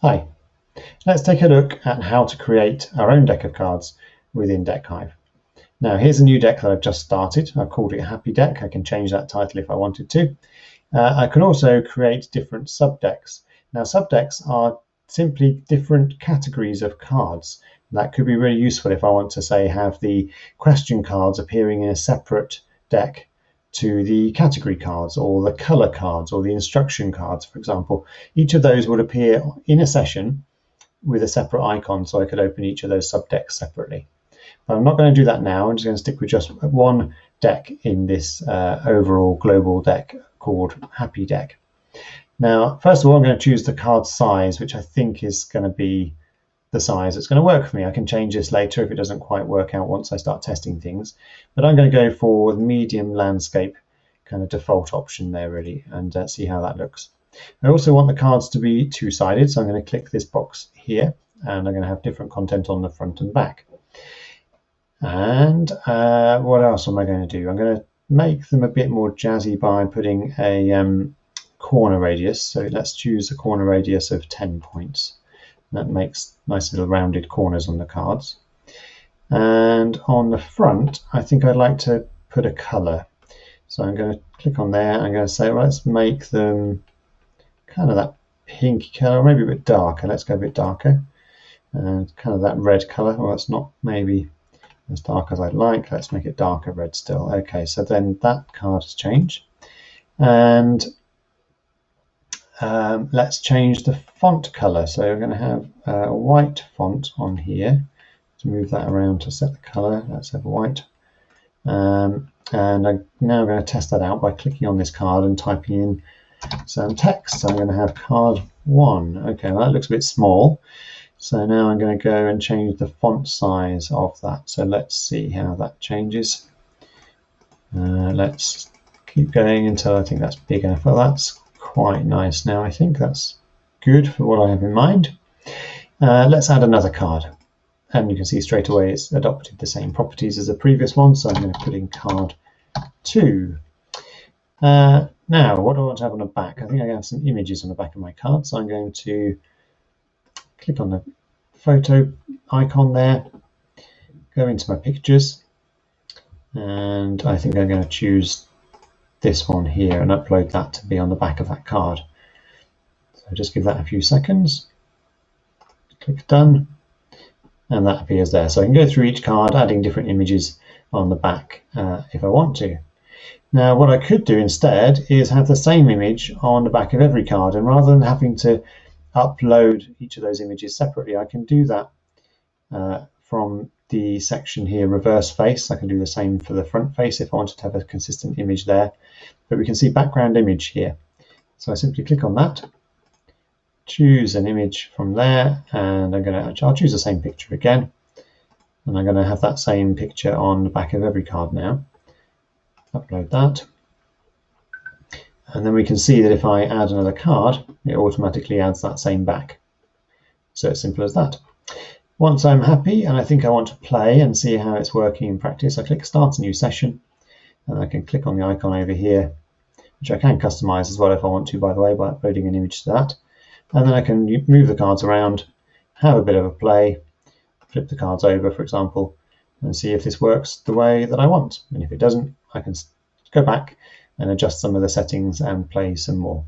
Hi, let's take a look at how to create our own deck of cards within DeckHive. Now here's a new deck that I've just started. I've called it Happy Deck. I can change that title if I wanted to. I can also create different subdecks. Now subdecks are simply different categories of cards. That could be really useful if I want to, say, have the question cards appearing in a separate deck to the category cards or the color cards or the instruction cards, for example. Each of those would appear in a session with a separate icon, so I could open each of those subdecks separately. But I'm not going to do that now. I'm just going to stick with just one deck in this overall global deck called Happy Deck. Now, first of all, I'm going to choose the card size, which I think is going to be the size that's going to work for me. I can change this later if it doesn't quite work out once I start testing things. But I'm going to go for the medium landscape kind of default option there, really, and see how that looks. I also want the cards to be two-sided, so I'm going to click this box here, and I'm going to have different content on the front and back. And what else am I going to do? I'm going to make them a bit more jazzy by putting a corner radius. So let's choose a corner radius of 10 points. That makes nice little rounded corners on the cards. And on the front, I think I'd like to put a color. So I'm going to click on there. I'm going to say, well, let's make them kind of that pinky color, or maybe a bit darker. Let's go a bit darker. And kind of that red color. Well, it's not maybe as dark as I'd like. Let's make it darker red still. Okay, so then that card has changed. And let's change the font color. So we're going to have a white font on here. Let's move that around to set the color. Let's have white. And I'm now going to test that out by clicking on this card and typing in some text. So I'm going to have card 1. Okay, well, that looks a bit small. So now I'm going to go and change the font size of that. So let's see how that changes. Let's keep going until I think that's big enough. Well, that's quite nice now. I think that's good for what I have in mind. Let's add another card. And you can see straight away it's adopted the same properties as the previous one. So I'm going to put in card 2. Now, what do I want to have on the back? I think I have some images on the back of my card. So I'm going to click on the photo icon there, go into my pictures, and I think I'm going to choose this one here and upload that to be on the back of that card. So just give that a few seconds, click done, and that appears there. So I can go through each card adding different images on the back if I want to. Now what I could do instead is have the same image on the back of every card, and rather than having to upload each of those images separately, I can do that from the section here, reverse face. I can do the same for the front face if I wanted to have a consistent image there. But we can see background image here. So I simply click on that, choose an image from there, and I'll choose the same picture again. And I'm going to have that same picture on the back of every card now. Upload that. And then we can see that if I add another card, it automatically adds that same back. So it's simple as that. Once I'm happy and I think I want to play and see how it's working in practice, I click Start a New Session, and I can click on the icon over here, which I can customize as well if I want to, by the way, by uploading an image to that. And then I can move the cards around, have a bit of a play, flip the cards over, for example, and see if this works the way that I want. And if it doesn't, I can go back and adjust some of the settings and play some more.